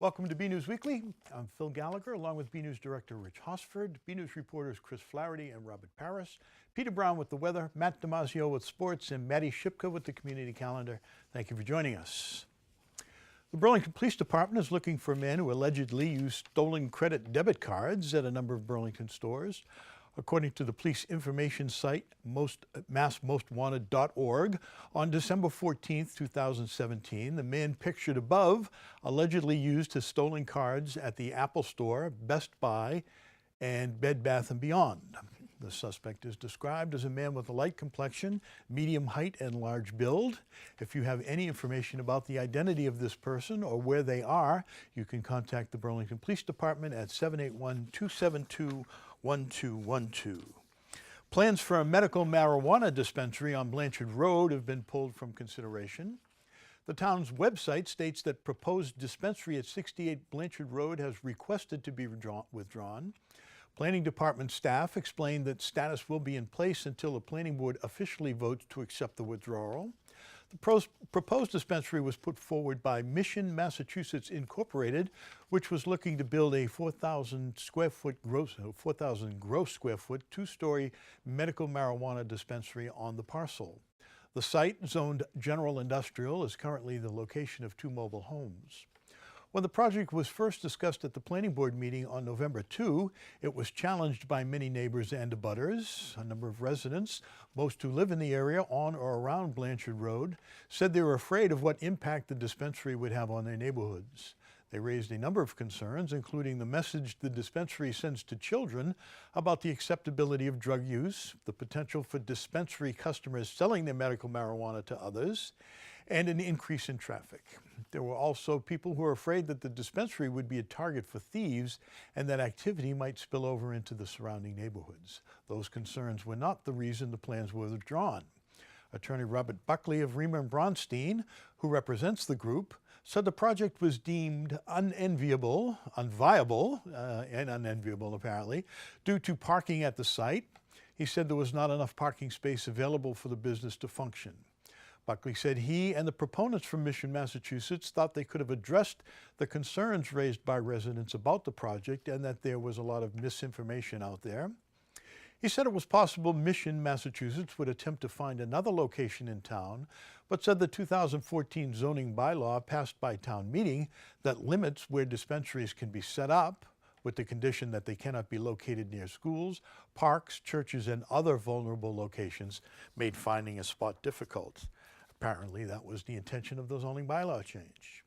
Welcome to BNews Weekly. I'm Phil Gallagher, along with BNews Director Rich Hosford, BNews reporters Chris Flaherty and Robert Paris, Peter Brown with the weather, Matt Damasio with sports, and Maddie Shipka with the community calendar. Thank you for joining us. The Burlington Police Department is looking for men who allegedly used stolen credit debit cards at a number of Burlington stores. According to the police information site massmostwanted.org, on December 14, 2017, the man pictured above allegedly used his stolen cards at the Apple Store, Best Buy, and Bed Bath & Beyond. The suspect is described as a man with a light complexion, medium height, and large build. If you have any information about the identity of this person or where they are, you can contact the Burlington Police Department at 781-272-1212. Plans for a medical marijuana dispensary on Blanchard Road have been pulled from consideration. The town's website states that proposed dispensary at 68 Blanchard Road has requested to be withdrawn. Planning Department staff explained that status will be in place until the Planning Board officially votes to accept the withdrawal. The proposed dispensary was put forward by Mission, Massachusetts Incorporated, which was looking to build a 4,000 gross square foot, two-story medical marijuana dispensary on the parcel. The site, zoned general industrial, is currently the location of two mobile homes. When the project was first discussed at the Planning Board meeting on November 2, it was challenged by many neighbors and abutters. A number of residents, most who live in the area on or around Blanchard Road, said they were afraid of what impact the dispensary would have on their neighborhoods. They raised a number of concerns, including the message the dispensary sends to children about the acceptability of drug use, the potential for dispensary customers selling their medical marijuana to others, and an increase in traffic. There were also people who were afraid that the dispensary would be a target for thieves and that activity might spill over into the surrounding neighborhoods. Those concerns were not the reason the plans were withdrawn. Attorney Robert Buckley of Riemer & Braunstein, who represents the group, said the project was deemed unviable apparently, due to parking at the site. He said there was not enough parking space available for the business to function. Buckley said he and the proponents from Mission, Massachusetts thought they could have addressed the concerns raised by residents about the project and that there was a lot of misinformation out there. He said it was possible Mission, Massachusetts would attempt to find another location in town, but said the 2014 zoning bylaw passed by town meeting that limits where dispensaries can be set up, with the condition that they cannot be located near schools, parks, churches, and other vulnerable locations, made finding a spot difficult. Apparently, that was the intention of the zoning bylaw change.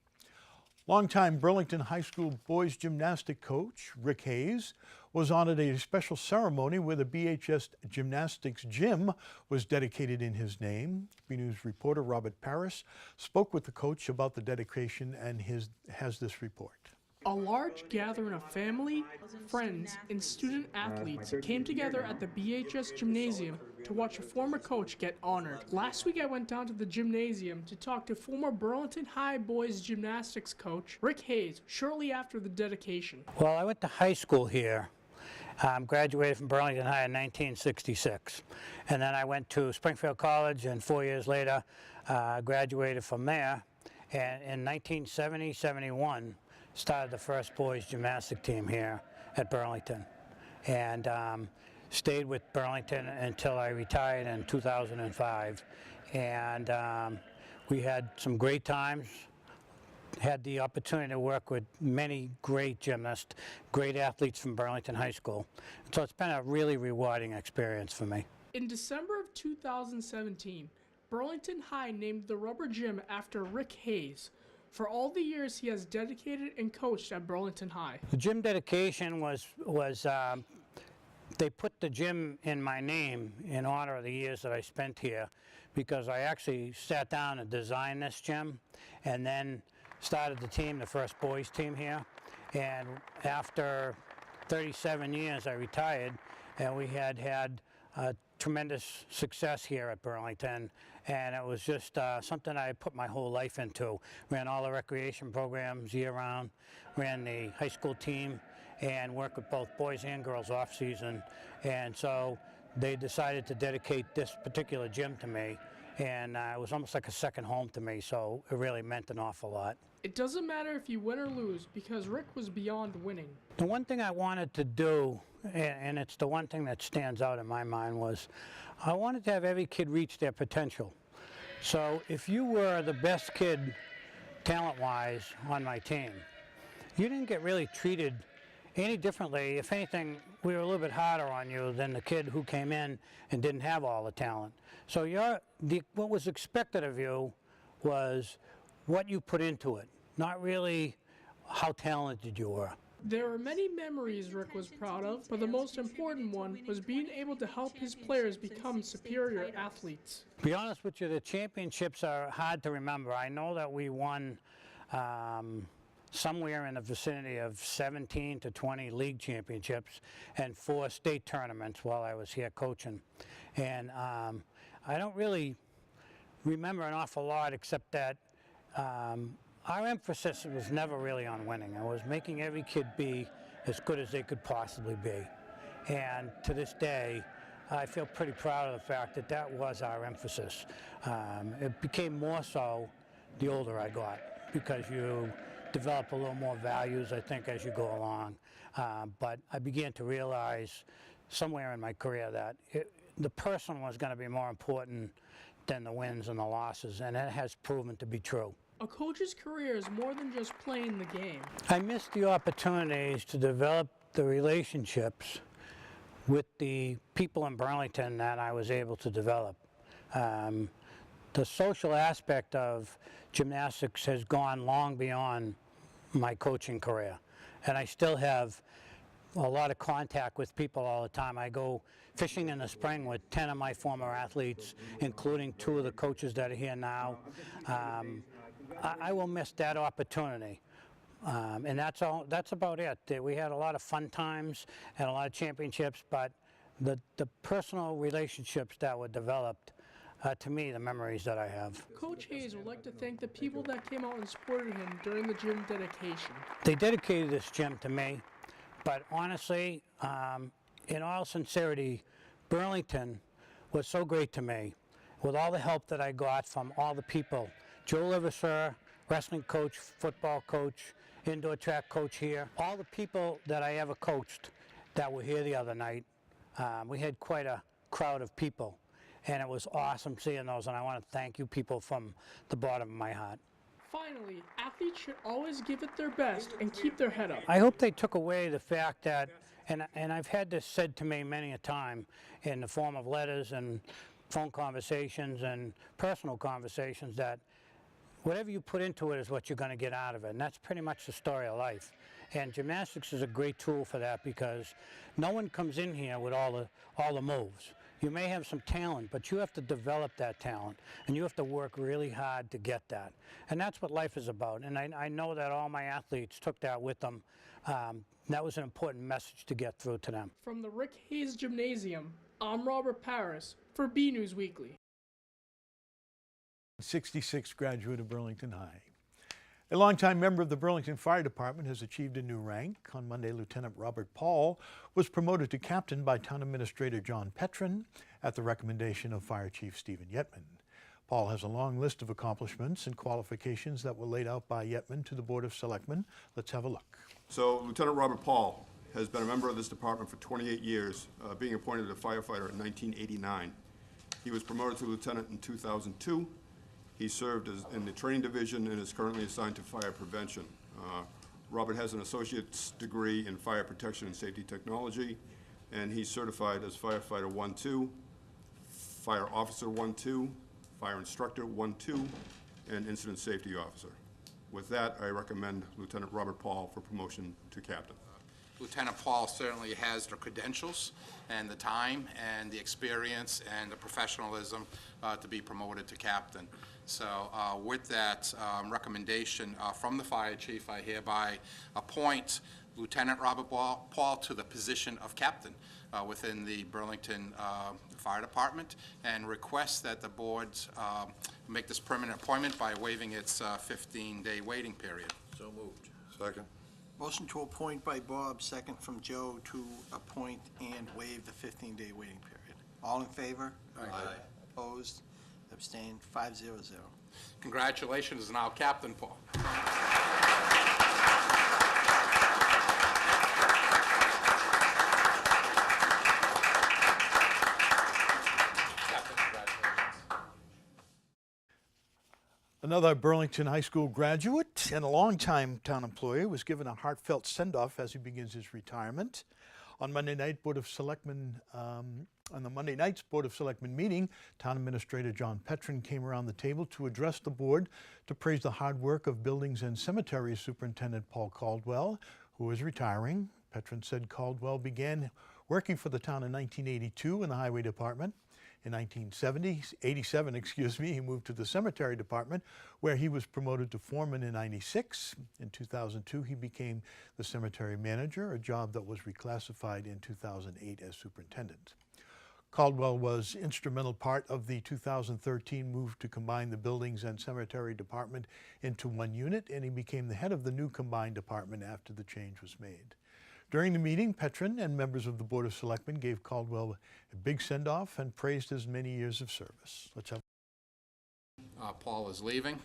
Longtime Burlington High School boys gymnastic coach Rick Hayes was honored at a special ceremony where the BHS Gymnastics Gym was dedicated in his name. BNews reporter Robert Paris spoke with the coach about the dedication and has this report. A large gathering of family, friends, and student athletes came together at the BHS Gymnasium to watch a former coach get honored. Last week I went down to the gymnasium to talk to former Burlington High boys gymnastics coach Rick Hayes shortly after the dedication. Well, I went to high school here. Graduated from Burlington High in 1966. And then I went to Springfield College, and 4 years later graduated from there. And in 1970-71, started the first boys gymnastic team here at Burlington, and stayed with Burlington until I retired in 2005. And we had some great times, had the opportunity to work with many great gymnasts, great athletes from Burlington High School. So it's been a really rewarding experience for me. In December of 2017, Burlington High named the rubber gym after Rick Hayes for all the years he has dedicated and coached at Burlington High. The gym dedication was they put the gym in my name in honor of the years that I spent here, because I actually sat down and designed this gym and then started the team, the first boys team here. And after 37 years I retired, and we had tremendous success here at Burlington, and it was just something I put my whole life into. Ran all the recreation programs year-round, ran the high school team, and worked with both boys and girls off-season. And so they decided to dedicate this particular gym to me, and it was almost like a second home to me, so it really meant an awful lot. It doesn't matter if you win or lose because Rick was beyond winning. The one thing I wanted to do, and it's the one thing that stands out in my mind, was I wanted to have every kid reach their potential. So if you were the best kid talent-wise on my team, you didn't get really treated any differently. If anything, we were a little bit harder on you than the kid who came in and didn't have all the talent. So what was expected of you was what you put into it, not really how talented you were. There are many memories Rick was proud of, but the most important one was being able to help his players become superior athletes. To be honest with you, the championships are hard to remember. I know that we won somewhere in the vicinity of 17 to 20 league championships and 4 state tournaments while I was here coaching. And I don't really remember an awful lot except that our emphasis was never really on winning. It was making every kid be as good as they could possibly be. And to this day, I feel pretty proud of the fact that that was our emphasis. It became more so the older I got, because you develop a little more values, I think, as you go along. But I began to realize somewhere in my career that the person was going to be more important than the wins and the losses, and it has proven to be true. A coach's career is more than just playing the game. I missed the opportunities to develop the relationships with the people in Burlington that I was able to develop. The social aspect of gymnastics has gone long beyond my coaching career, and I still have a lot of contact with people all the time. I go fishing in the spring with 10 of my former athletes, including 2 of the coaches that are here now. I will miss that opportunity, and that's about it. We had a lot of fun times and a lot of championships, but the personal relationships that were developed, to me, the memories that I have. Coach Hayes would like to thank the people that came out and supported him during the gym dedication. They dedicated this gym to me, but honestly, in all sincerity, Burlington was so great to me with all the help that I got from all the people. Joe Liverser, wrestling coach, football coach, indoor track coach here. All the people that I ever coached that were here the other night. We had quite a crowd of people, and it was awesome seeing those, and I want to thank you people from the bottom of my heart. Finally, athletes should always give it their best and keep their head up. I hope they took away the fact that, and I've had this said to me many a time in the form of letters and phone conversations and personal conversations, that whatever you put into it is what you're going to get out of it, and that's pretty much the story of life. And gymnastics is a great tool for that, because no one comes in here with all the moves. You may have some talent, but you have to develop that talent, and you have to work really hard to get that. And that's what life is about, and I know that all my athletes took that with them. That was an important message to get through to them. From the Rick Hayes Gymnasium, I'm Robert Paris for BNEWS Weekly. 66 graduate of Burlington High. A longtime member of the Burlington Fire Department has achieved a new rank. On Monday, Lieutenant Robert Paul was promoted to captain by Town Administrator John Petrin at the recommendation of Fire Chief Stephen Yetman. Paul has a long list of accomplishments and qualifications that were laid out by Yetman to the Board of Selectmen. Let's have a look. So Lieutenant Robert Paul has been a member of this department for 28 years, being appointed a firefighter in 1989. He was promoted to lieutenant in 2002. He served in the training division and is currently assigned to fire prevention. Robert has an associate's degree in fire protection and safety technology, and he's certified as firefighter 1-2, fire officer 1-2, fire instructor 1-2, and incident safety officer. With that, I recommend Lieutenant Robert Paul for promotion to captain. Lieutenant Paul certainly has the credentials and the time and the experience and the professionalism to be promoted to captain. So with that recommendation from the fire chief, I hereby appoint Lieutenant Robert Paul to the position of captain within the Burlington Fire Department, and request that the boards make this permanent appointment by waiving its 15-day waiting period. So moved. Second. Motion to appoint by Bob, second from Joe, to appoint and waive the 15-day waiting period. All in favor? Aye. Opposed? Abstained? 5-0-0. Congratulations, now Captain Paul. Captain, congratulations. Another Burlington High School graduate and a longtime town employee was given a heartfelt send-off as he begins his retirement. On Monday night, on the Monday night's Board of Selectmen meeting, Town Administrator John Petrin came around the table to address the board to praise the hard work of Buildings and Cemeteries Superintendent Paul Caldwell, who is retiring. Petrin said Caldwell began working for the town in 1982 in the Highway Department. In 1987, he moved to the Cemetery Department, where he was promoted to foreman in '96. In 2002, he became the cemetery manager, a job that was reclassified in 2008 as superintendent. Caldwell was instrumental part of the 2013 move to combine the Buildings and Cemetery Department into one unit, and he became the head of the new combined department after the change was made. During the meeting, Petrin and members of the Board of Selectmen gave Caldwell a big send-off and praised his many years of service. Let's have. Paul is leaving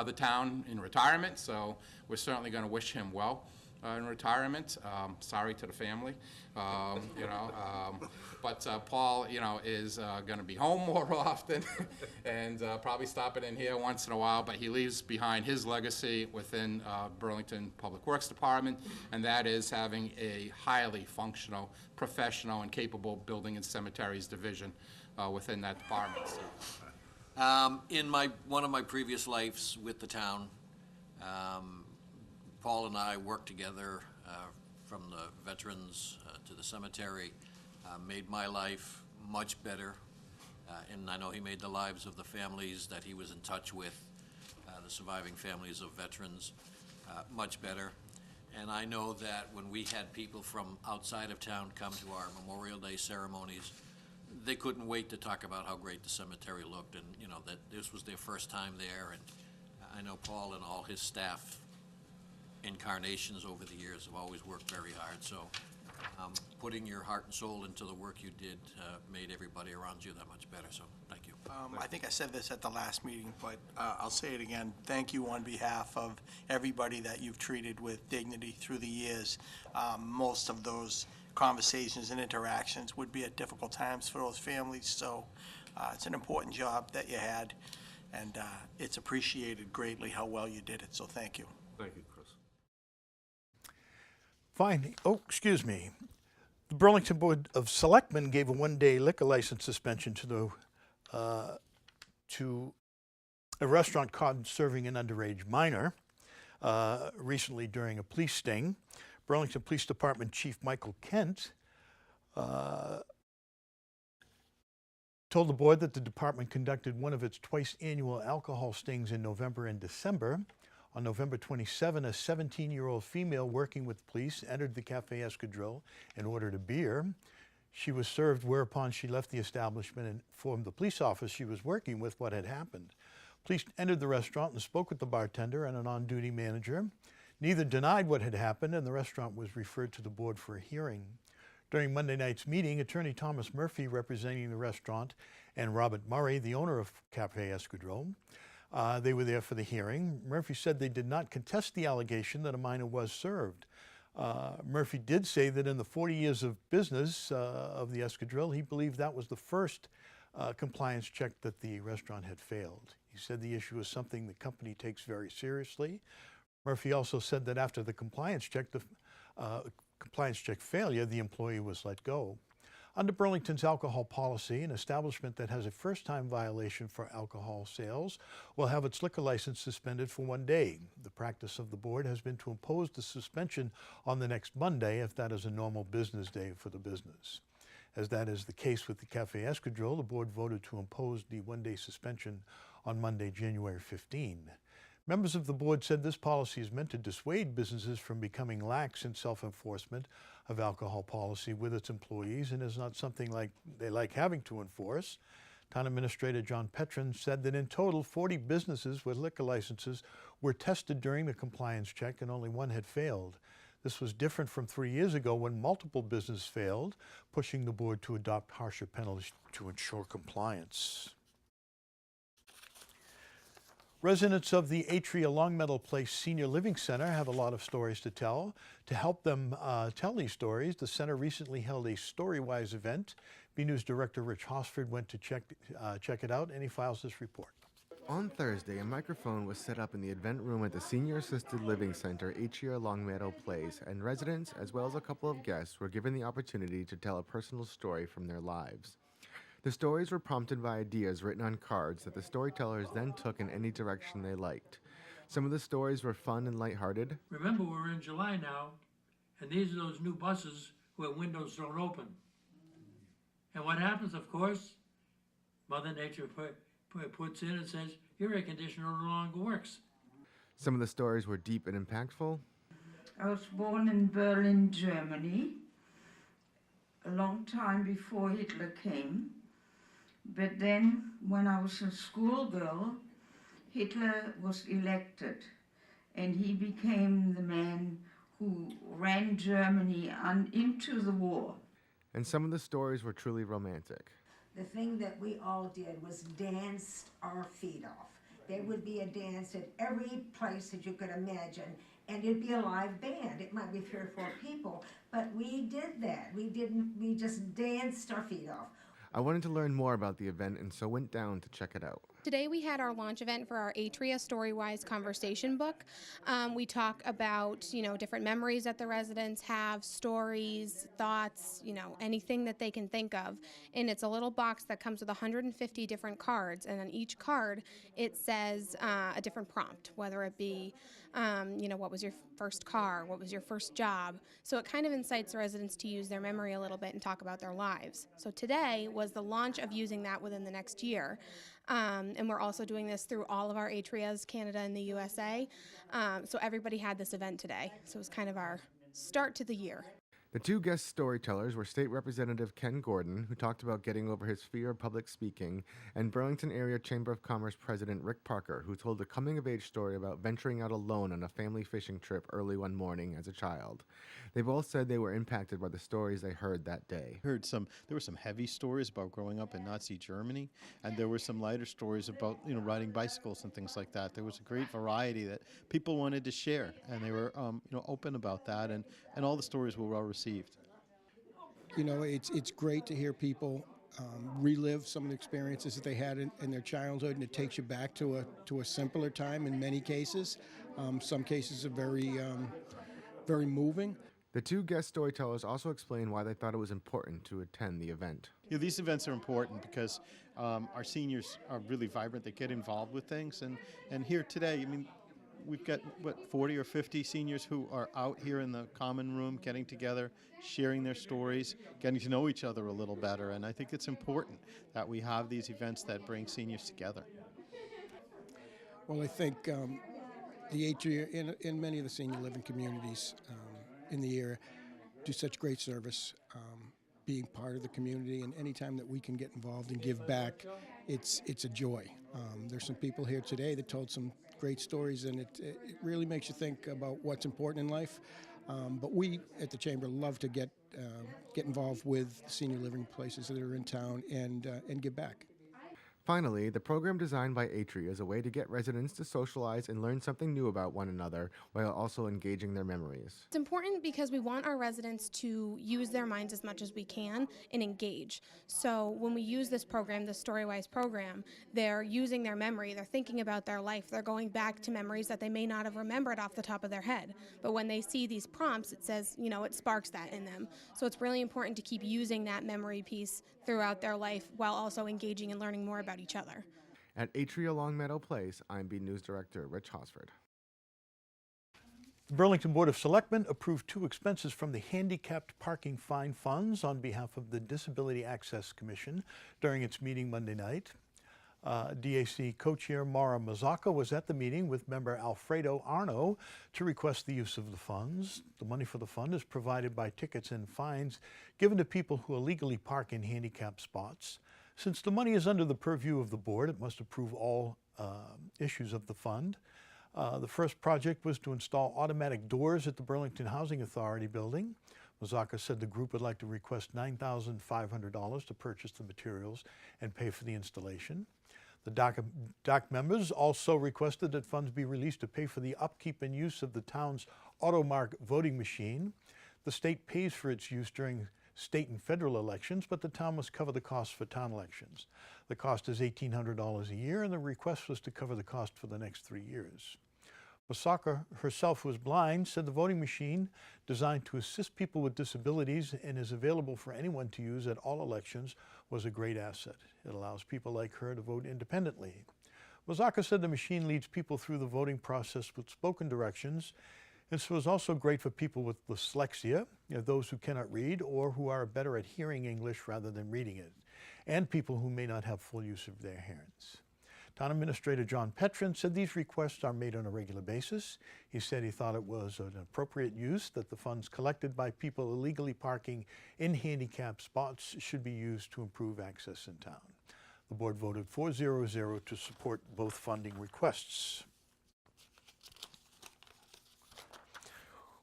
the town in retirement, so we're certainly going to wish him well in retirement. Sorry to the family, but Paul, is going to be home more often and probably stopping in here once in a while, but he leaves behind his legacy within Burlington Public Works Department, and that is having a highly functional, professional, and capable Building and Cemeteries division within that department. So. In one of my previous lives with the town, Paul and I worked together from the veterans to the cemetery, made my life much better, and I know he made the lives of the families that he was in touch with, the surviving families of veterans, much better. And I know that when we had people from outside of town come to our Memorial Day ceremonies, they couldn't wait to talk about how great the cemetery looked, and that this was their first time there. And I know Paul and all his staff incarnations over the years have always worked very hard. So putting your heart and soul into the work you did made everybody around you that much better. So thank you. I think I said this at the last meeting, but I'll say it again. Thank you on behalf of everybody that you've treated with dignity through the years. Most of those conversations and interactions would be at difficult times for those families. So it's an important job that you had, and it's appreciated greatly how well you did it. So thank you. Thank you, Chris. Fine. Oh, excuse me. The Burlington Board of Selectmen gave a one-day liquor license suspension to a restaurant caught serving an underage minor recently during a police sting. Burlington Police Department Chief Michael Kent told the board that the department conducted one of its twice annual alcohol stings in November and December. On November 27, a 17-year-old female working with police entered the Cafe Escadrille and ordered a beer. She was served, whereupon she left the establishment and informed the police officer she was working with what had happened. Police entered the restaurant and spoke with the bartender and an on-duty manager. Neither denied what had happened, and the restaurant was referred to the board for a hearing. During Monday night's meeting, Attorney Thomas Murphy, representing the restaurant, and Robert Murray, the owner of Cafe Escadrille, they were there for the hearing. Murphy said they did not contest the allegation that a minor was served. Murphy did say that in the 40 years of business of the Escadrille, he believed that was the first compliance check that the restaurant had failed. He said the issue is something the company takes very seriously. Murphy also said that after the compliance check failure, the employee was let go. Under Burlington's alcohol policy, an establishment that has a first-time violation for alcohol sales will have its liquor license suspended for 1 day. The practice of the board has been to impose the suspension on the next Monday if that is a normal business day for the business. As that is the case with the Cafe Escadrille, the board voted to impose the 1-day suspension on Monday, January 15. Members of the board said this policy is meant to dissuade businesses from becoming lax in self-enforcement of alcohol policy with its employees and is not something like they like having to enforce. Town Administrator John Petrin said that in total 40 businesses with liquor licenses were tested during the compliance check and only one had failed. This was different from 3 years ago when multiple businesses failed, pushing the board to adopt harsher penalties to ensure compliance. Residents of the Atria Longmeadow Place Senior Living Center have a lot of stories to tell. To help them tell these stories, the center recently held a Storywise event. BNEWS Director Rich Hosford went to check it out, and he files this report. On Thursday, a microphone was set up in the event room at the Senior Assisted Living Center, Atria Longmeadow Place, and residents, as well as a couple of guests, were given the opportunity to tell a personal story from their lives. The stories were prompted by ideas written on cards that the storytellers then took in any direction they liked. Some of the stories were fun and lighthearted. Remember, we're in July now, and these are those new buses where windows don't open. And what happens, of course, Mother Nature puts in and says, your air conditioner no longer works. Some of the stories were deep and impactful. I was born in Berlin, Germany, a long time before Hitler came. But then, when I was a schoolgirl, Hitler was elected, and he became the man who ran Germany into the war. And some of the stories were truly romantic. The thing that we all did was danced our feet off. There would be a dance at every place that you could imagine, and it'd be a live band. It might be 3 or 4 people, but we did that. We just danced our feet off. I wanted to learn more about the event and so went down to check it out. Today we had our launch event for our Atria Storywise conversation book. We talk about, different memories that the residents have, stories, thoughts, anything that they can think of. And it's a little box that comes with 150 different cards, and on each card it says a different prompt, whether it be, what was your first car, what was your first job. So it kind of incites the residents to use their memory a little bit and talk about their lives. So today was the launch of using that within the next year. And we're also doing this through all of our Atrias, Canada and the USA. So everybody had this event today. So it was kind of our start to the year. The 2 guest storytellers were State Representative Ken Gordon, who talked about getting over his fear of public speaking, and Burlington Area Chamber of Commerce President Rick Parker, who told a coming-of-age story about venturing out alone on a family fishing trip early one morning as a child. They both said they were impacted by the stories they heard that day. There were some heavy stories about growing up in Nazi Germany, and there were some lighter stories about riding bicycles and things like that. There was a great variety that people wanted to share, and they were open about that, and all the stories were well received. It's great to hear people relive some of the experiences that they had in their childhood, and it takes you back to a simpler time in many cases. Some cases are very moving. The 2 guest storytellers also explained why they thought it was important to attend the event. These events are important because our seniors are really vibrant. They get involved with things, and here today, we've got, 40 or 50 seniors who are out here in the common room getting together, sharing their stories, getting to know each other a little better. And I think it's important that we have these events that bring seniors together. Well, I think the Atria, in many of the senior living communities in the area, do such great service, being part of the community, and anytime that we can get involved and give back, it's a joy. There's some people here today that told some great stories, and it really makes you think about what's important in life. But we at the Chamber love to get involved with senior living places that are in town and give back. Finally, the program designed by Atria is a way to get residents to socialize and learn something new about one another while also engaging their memories. It's important because we want our residents to use their minds as much as we can and engage. So when we use this program, the Storywise program, they're using their memory, they're thinking about their life, they're going back to memories that they may not have remembered off the top of their head. But when they see these prompts, it says, it sparks that in them. So it's really important to keep using that memory piece throughout their life while also engaging and learning more about each other. At Atria Longmeadow Place, I'm BNEWS Director Rich Hosford. The Burlington Board of Selectmen approved 2 expenses from the Handicapped Parking Fine Funds on behalf of the Disability Access Commission during its meeting Monday night. DAC co-chair Mara Mazzocca was at the meeting with member Alfredo Arno to request the use of the funds. The money for the fund is provided by tickets and fines given to people who illegally park in handicapped spots. Since the money is under the purview of the board, it must approve all issues of the fund. The first project was to install automatic doors at the Burlington Housing Authority building. Mazzocca said the group would like to request $9,500 to purchase the materials and pay for the installation. The DOC members also requested that funds be released to pay for the upkeep and use of the town's Automark voting machine. The state pays for its use during state and federal elections, but the town must cover the costs for town elections. The cost is $1,800 a year, and the request was to cover the cost for the next 3 years. Osaka herself, who is blind, said the voting machine, designed to assist people with disabilities and is available for anyone to use at all elections, was a great asset. It allows people like her to vote independently. Osaka said the machine leads people through the voting process with spoken directions. This was also great for people with dyslexia, those who cannot read or who are better at hearing English rather than reading it, and people who may not have full use of their hands. Town Administrator John Petrin said these requests are made on a regular basis. He said he thought it was an appropriate use that the funds collected by people illegally parking in handicapped spots should be used to improve access in town. The board voted 4-0-0 to support both funding requests.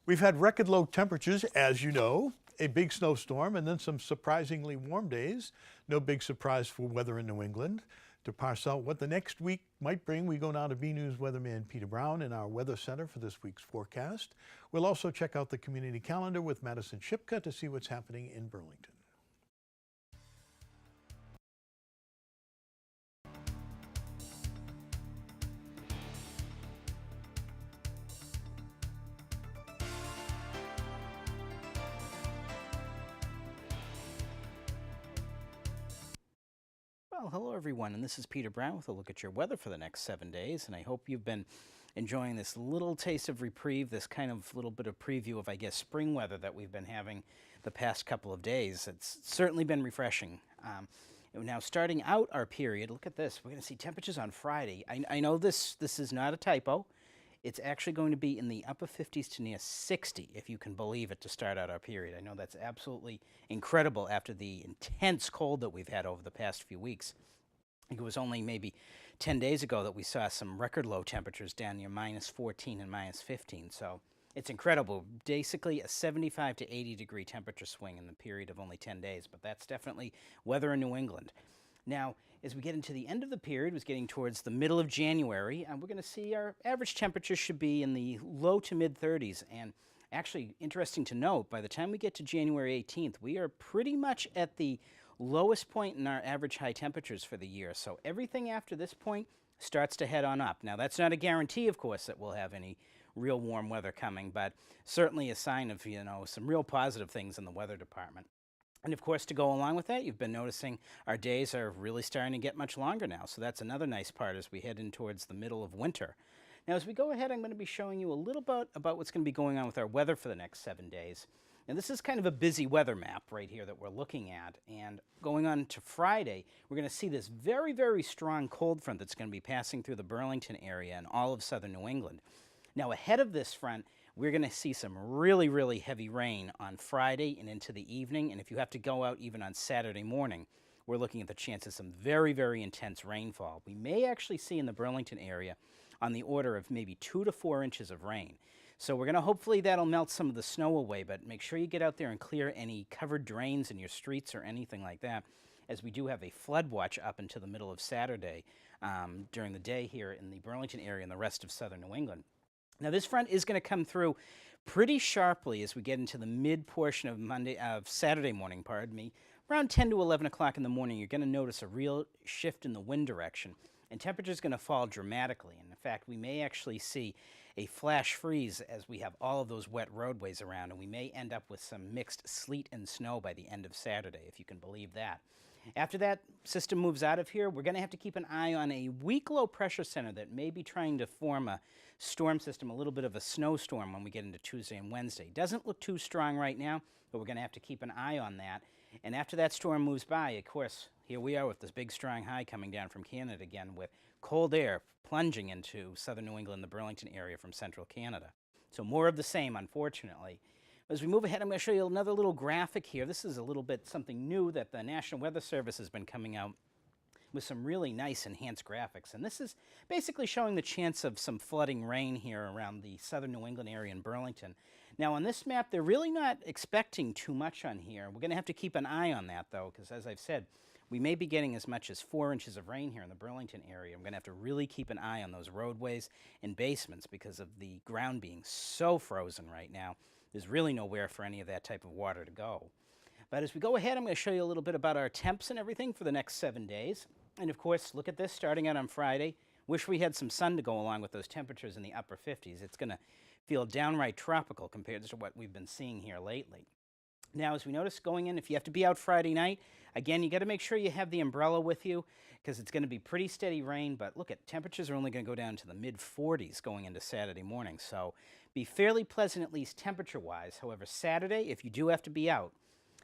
We've had record low temperatures, as you know, a big snowstorm, and then some surprisingly warm days. No big surprise for weather in New England. To parse out what the next week might bring, we go now to BNEWS weatherman Peter Brown in our Weather Center for this week's forecast. We'll also check out the community calendar with Madison Shipka to see what's happening in Burlington. Well, hello everyone, and this is Peter Brown with a look at your weather for the next 7 days, and I hope you've been enjoying this little taste of reprieve, this kind of little bit of preview of, I guess, spring weather that we've been having the past couple of days. It's certainly been refreshing. Now, starting out our period, look at this. We're going to see temperatures on Friday. I know this is not a typo. It's actually going to be in the upper 50s to near 60, if you can believe it, to start out our period. I know that's absolutely incredible after the intense cold that we've had over the past few weeks. I think it was only maybe 10 days ago that we saw some record low temperatures down near -14 and -15. So it's incredible. Basically a 75 to 80 degree temperature swing in the period of only 10 days. But that's definitely weather in New England. Now, as we get into the end of the period, was getting towards the middle of January, we're going to see our average temperature should be in the low to mid 30s. And actually, interesting to note, by the time we get to January 18th, we are pretty much at the lowest point in our average high temperatures for the year. So everything after this point starts to head on up. Now, that's not a guarantee, of course, that we'll have any real warm weather coming, but certainly a sign of, some real positive things in the weather department. And of course, to go along with that, you've been noticing our days are really starting to get much longer now. So that's another nice part as we head in towards the middle of winter. Now, as we go ahead, I'm going to be showing you a little bit about what's going to be going on with our weather for the next 7 days. And this is kind of a busy weather map right here that we're looking at. And going on to Friday, we're going to see this very, very strong cold front that's going to be passing through the Burlington area and all of southern New England. Now, ahead of this front, we're going to see some really, really heavy rain on Friday and into the evening. And if you have to go out even on Saturday morning, we're looking at the chance of some very, very intense rainfall. We may actually see in the Burlington area on the order of maybe 2 to 4 inches of rain. So we're going to hopefully that'll melt some of the snow away, but make sure you get out there and clear any covered drains in your streets or anything like that, as we do have a flood watch up until the middle of Saturday during the day here in the Burlington area and the rest of southern New England. Now, this front is going to come through pretty sharply as we get into the mid portion of Saturday morning, around 10 to 11 o'clock in the morning. You're going to notice a real shift in the wind direction, and temperature is going to fall dramatically. And in fact, we may actually see a flash freeze as we have all of those wet roadways around, and we may end up with some mixed sleet and snow by the end of Saturday, if you can believe that. After that system moves out of here, we're going to have to keep an eye on a weak low pressure center that may be trying to form a storm system, a little bit of a snowstorm when we get into Tuesday and Wednesday. Doesn't look too strong right now, but we're going to have to keep an eye on that. And after that storm moves by, of course, here we are with this big strong high coming down from Canada again with cold air plunging into southern New England, the Burlington area from central Canada. So more of the same, unfortunately. As we move ahead, I'm going to show you another little graphic here. This is a little bit something new that the National Weather Service has been coming out with some really nice enhanced graphics. And this is basically showing the chance of some flooding rain here around the southern New England area in Burlington. Now on this map, they're really not expecting too much on here. We're going to have to keep an eye on that though, because as I've said, we may be getting as much as 4 inches of rain here in the Burlington area. I'm going to have to really keep an eye on those roadways and basements because of the ground being so frozen right now. There's really nowhere for any of that type of water to go. But as we go ahead, I'm going to show you a little bit about our temps and everything for the next 7 days. And of course, look at this starting out on Friday. Wish we had some sun to go along with those temperatures in the upper 50s. It's going to feel downright tropical compared to what we've been seeing here lately. Now, as we notice going in, if you have to be out Friday night, again, you got to make sure you have the umbrella with you because it's going to be pretty steady rain. But look at temperatures are only going to go down to the mid 40s going into Saturday morning. So be fairly pleasant, at least temperature-wise. However, Saturday, if you do have to be out,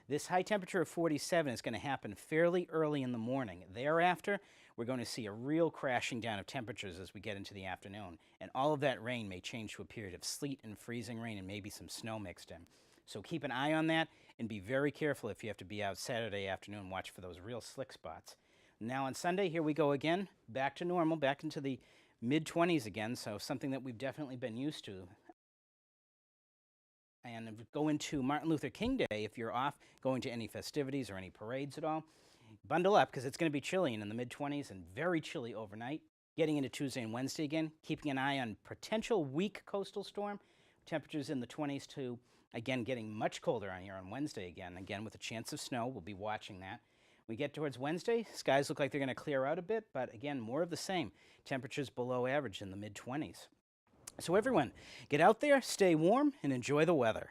this high temperature of 47 is going to happen fairly early in the morning. Thereafter, we're going to see a real crashing down of temperatures as we get into the afternoon. And all of that rain may change to a period of sleet and freezing rain and maybe some snow mixed in. So keep an eye on that and be very careful if you have to be out Saturday afternoon. Watch for those real slick spots. Now on Sunday, here we go again, back to normal, back into the mid-20s again, so something that we've definitely been used to. And if we go into Martin Luther King Day, if you're off going to any festivities or any parades at all, bundle up because it's going to be chilly and in the mid-20s and very chilly overnight. Getting into Tuesday and Wednesday again, keeping an eye on potential weak coastal storm. Temperatures in the 20s to, again, getting much colder on here on Wednesday again with a chance of snow. We'll be watching that. We get towards Wednesday, skies look like they're going to clear out a bit, but again, more of the same. Temperatures below average in the mid-20s. So everyone, get out there, stay warm, and enjoy the weather.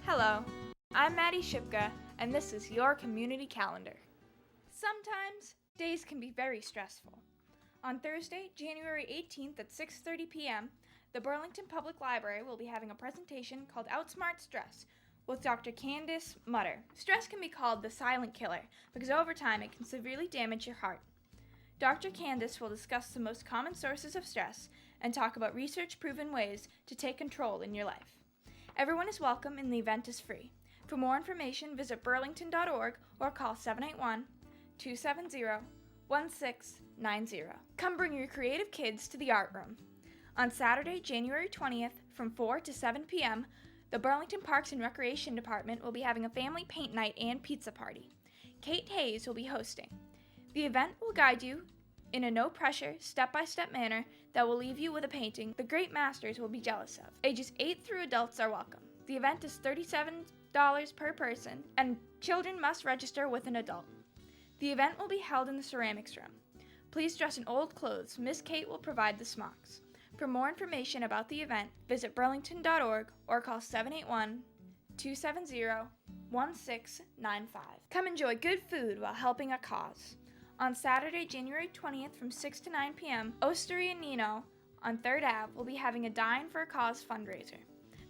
Hello, I'm Maddie Shipka, and this is your community calendar. Sometimes days can be very stressful. On Thursday, January 18th at 6:30 p.m., the Burlington Public Library will be having a presentation called Outsmart Stress with Dr. Candace Mutter. Stress can be called the silent killer because over time it can severely damage your heart. Dr. Candace will discuss the most common sources of stress and talk about research-proven ways to take control in your life. Everyone is welcome and the event is free. For more information, visit burlington.org or call 781-270-1690. Come bring your creative kids to the art room. On Saturday, January 20th, from 4 to 7 p.m., the Burlington Parks and Recreation Department will be having a family paint night and pizza party. Kate Hayes will be hosting. The event will guide you in a no-pressure, step-by-step manner that will leave you with a painting the great masters will be jealous of. Ages 8 through adults are welcome. The event is $37 per person, and children must register with an adult. The event will be held in the ceramics room. Please dress in old clothes. Miss Kate will provide the smocks. For more information about the event, visit burlington.org or call 781-270-1695. Come enjoy good food while helping a cause. On Saturday, January 20th from 6 to 9 p.m., Osteria Nino on 3rd Ave will be having a Dine for a Cause fundraiser.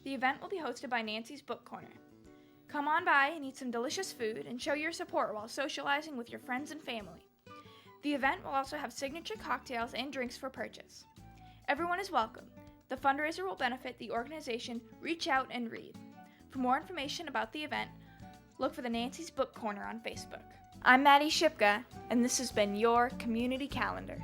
The event will be hosted by Nancy's Book Corner. Come on by and eat some delicious food and show your support while socializing with your friends and family. The event will also have signature cocktails and drinks for purchase. Everyone is welcome. The fundraiser will benefit the organization Reach Out and Read. For more information about the event, look for the Nancy's Book Corner on Facebook. I'm Maddie Shipka, and this has been your Community Calendar.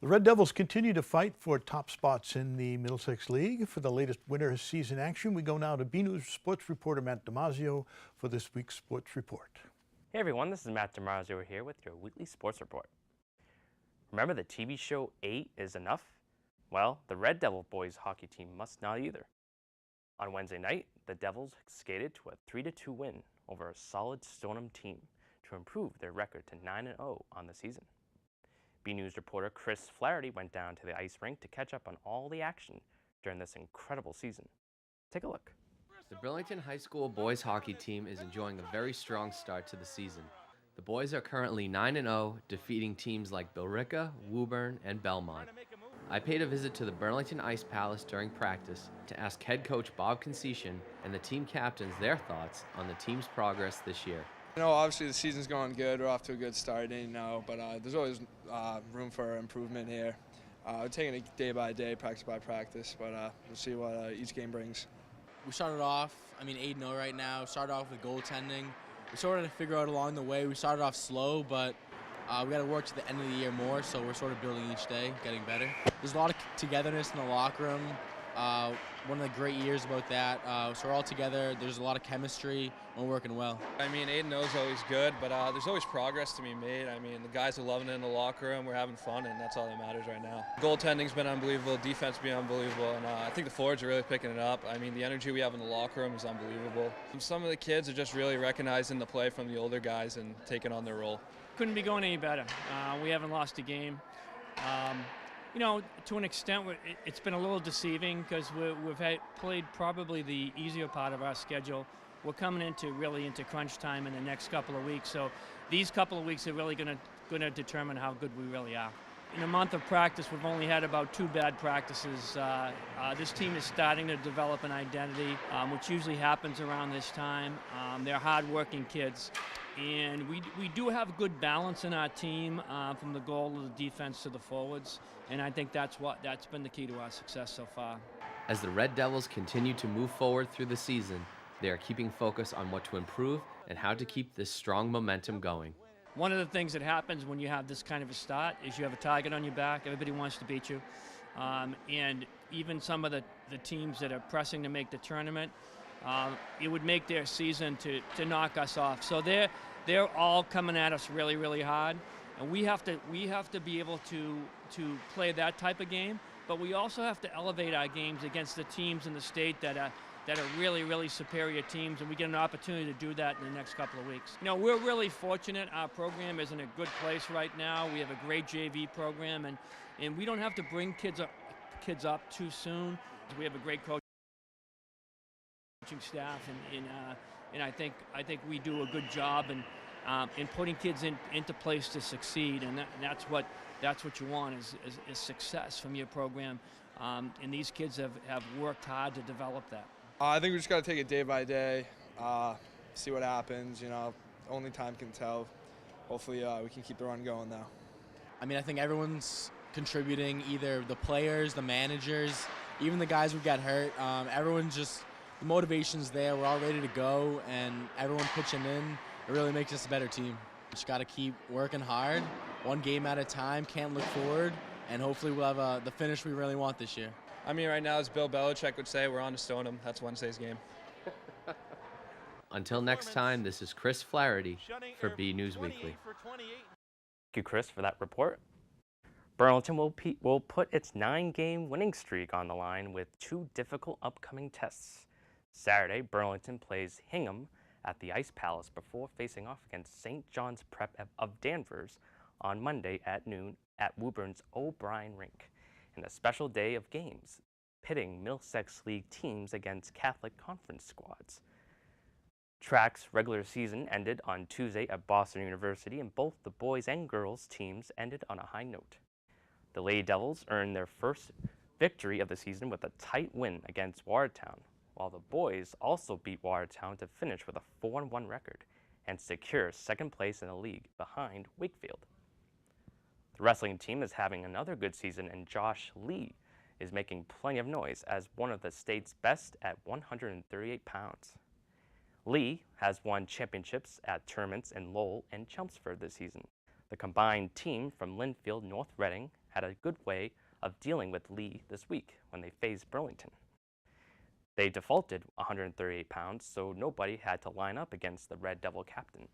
The Red Devils continue to fight for top spots in the Middlesex League. For the latest winter season action, we go now to BNEWS sports reporter Matt Damasio for this week's sports report. Hey everyone, this is Matt Damasio here with your weekly sports report. Remember the TV show 8 is Enough? Well, the Red Devil boys hockey team must not either. On Wednesday night, the Devils skated to a 3-2 win over a solid Stoneham team to improve their record to 9-0 on the season. BNews reporter Chris Flaherty went down to the ice rink to catch up on all the action during this incredible season. Take a look. The Burlington High School boys hockey team is enjoying a very strong start to the season. The boys are currently 9-0, defeating teams like Billerica, Woburn, and Belmont. I paid a visit to the Burlington Ice Palace during practice to ask head coach Bob Conceition and the team captains their thoughts on the team's progress this year. You know, obviously the season's going good. We're off to a good start, but there's always room for improvement here. We're taking it day by day, practice by practice, but we'll see what each game brings. We started off, 8-0 right now. Started off with goaltending. We sort of figure out along the way. We started off slow, but we got to work to the end of the year more, so we're sort of building each day, getting better. There's a lot of togetherness in the locker room. One of the great years about that. So we're all together. There's a lot of chemistry. We're working well. 8-0 is always good, but there's always progress to be made. The guys are loving it in the locker room. We're having fun, and that's all that matters right now. Goaltending's been unbelievable. Defense has been unbelievable, and I think the forwards are really picking it up. The energy we have in the locker room is unbelievable. Some of the kids are just really recognizing the play from the older guys and taking on their role. Couldn't be going any better. We haven't lost a game. To an extent, it's been a little deceiving because we've played probably the easier part of our schedule. We're coming into crunch time in the next couple of weeks, so these couple of weeks are really going to determine how good we really are. In a month of practice, we've only had about 2 bad practices. This team is starting to develop an identity, which usually happens around this time. They're hard-working kids. And we do have good balance in our team from the goal of the defense to the forwards, and I think that's been the key to our success so far. As the Red Devils continue to move forward through the season, they are keeping focus on what to improve and how to keep this strong momentum going. One of the things that happens when you have this kind of a start is you have a target on your back. Everybody wants to beat you. And even some of the teams that are pressing to make the tournament, it would make their season to knock us off. So they're all coming at us really, really hard, and we have to be able to play that type of game. But we also have to elevate our games against the teams in the state that are really, really superior teams, and we get an opportunity to do that in the next couple of weeks. We're really fortunate. Our program is in a good place right now. We have a great JV program, and we don't have to bring kids up too soon. We have a great coaching staff, and I think we do a good job in putting kids into place to succeed, and that's what you want is success from your program, and these kids have worked hard to develop that. I think we just got to take it day by day, see what happens. Only time can tell. Hopefully we can keep the run going now. I think everyone's contributing, either the players, the managers, even the guys who got hurt. Everyone's just, the motivation's there. We're all ready to go, and everyone pitching in. It really makes us a better team. Just got to keep working hard, one game at a time, can't look forward, and hopefully we'll have the finish we really want this year. Right now, as Bill Belichick would say, we're on to Stoneham. That's Wednesday's game. Until next time, this is Chris Flaherty for BNEWS Weekly. Thank you, Chris, for that report. Burlington will put its 9-game winning streak on the line with 2 difficult upcoming tests. Saturday, Burlington plays Hingham at the Ice Palace before facing off against St. John's Prep of Danvers on Monday at noon at Woburn's O'Brien Rink, in a special day of games, pitting Middlesex League teams against Catholic Conference squads. Track's regular season ended on Tuesday at Boston University, and both the boys and girls teams ended on a high note. The Lady Devils earned their first victory of the season with a tight win against Watertown, while the boys also beat Watertown to finish with a 4-1 record and secure second place in the league behind Wakefield. The wrestling team is having another good season, and Josh Lee is making plenty of noise as one of the state's best at 138 pounds. Lee has won championships at tournaments in Lowell and Chelmsford this season. The combined team from Linfield North Reading had a good way of dealing with Lee this week when they faced Burlington. They defaulted 138 pounds, so nobody had to line up against the Red Devil captain.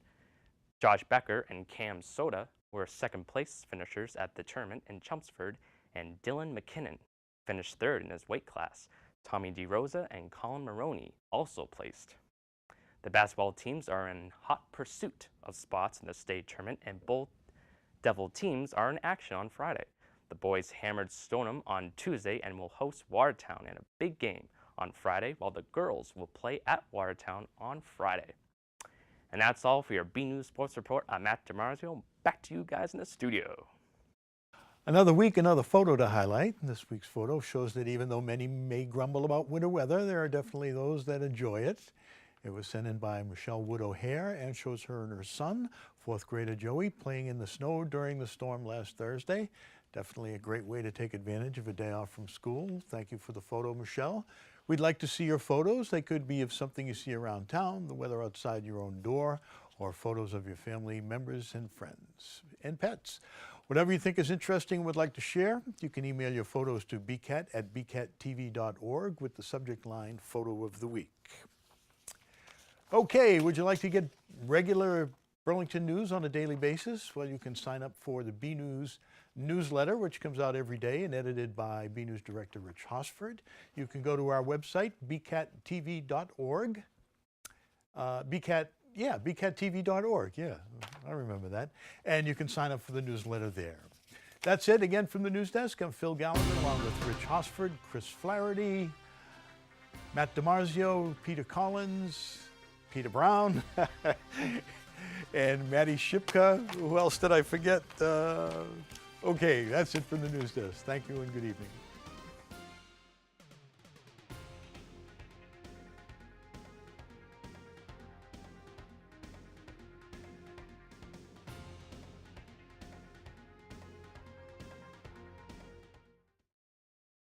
Josh Becker and Cam Soda were second-place finishers at the tournament in Chelmsford, and Dylan McKinnon finished third in his weight class. Tommy DeRosa and Colin Maroney also placed. The basketball teams are in hot pursuit of spots in the state tournament, and both Devil teams are in action on Friday. The boys hammered Stoneham on Tuesday and will host Watertown in a big game on Friday, while the girls will play at Watertown on Friday. And that's all for your BNEWS Sports Report. I'm Matt DiMarzio. Back to you guys in the studio. Another week, another photo to highlight. This week's photo shows that even though many may grumble about winter weather, there are definitely those that enjoy it. It was sent in by Michelle Wood O'Hare and shows her and her son, 4th grader Joey, playing in the snow during the storm last Thursday. Definitely a great way to take advantage of a day off from school. Thank you for the photo, Michelle. We'd like to see your photos. They could be of something you see around town, the weather outside your own door, or photos of your family members and friends and pets. Whatever you think is interesting and would like to share, you can email your photos to bcat@bcattv.org with the subject line Photo of the Week. Okay, would you like to get regular Burlington news on a daily basis? Well, you can sign up for the BNEWS newsletter, which comes out every day and edited by BNews Director Rich Hosford. You can go to our website, bcattv.org. bcattv.org. Yeah, I remember that. And you can sign up for the newsletter there. That's it. Again, from the news desk, I'm Phil Gallagher, along with Rich Hosford, Chris Flaherty, Matt DiMarzio, Peter Collins, Peter Brown, and Maddie Shipka. Who else did I forget? Okay, that's it from the news desk. Thank you and good evening.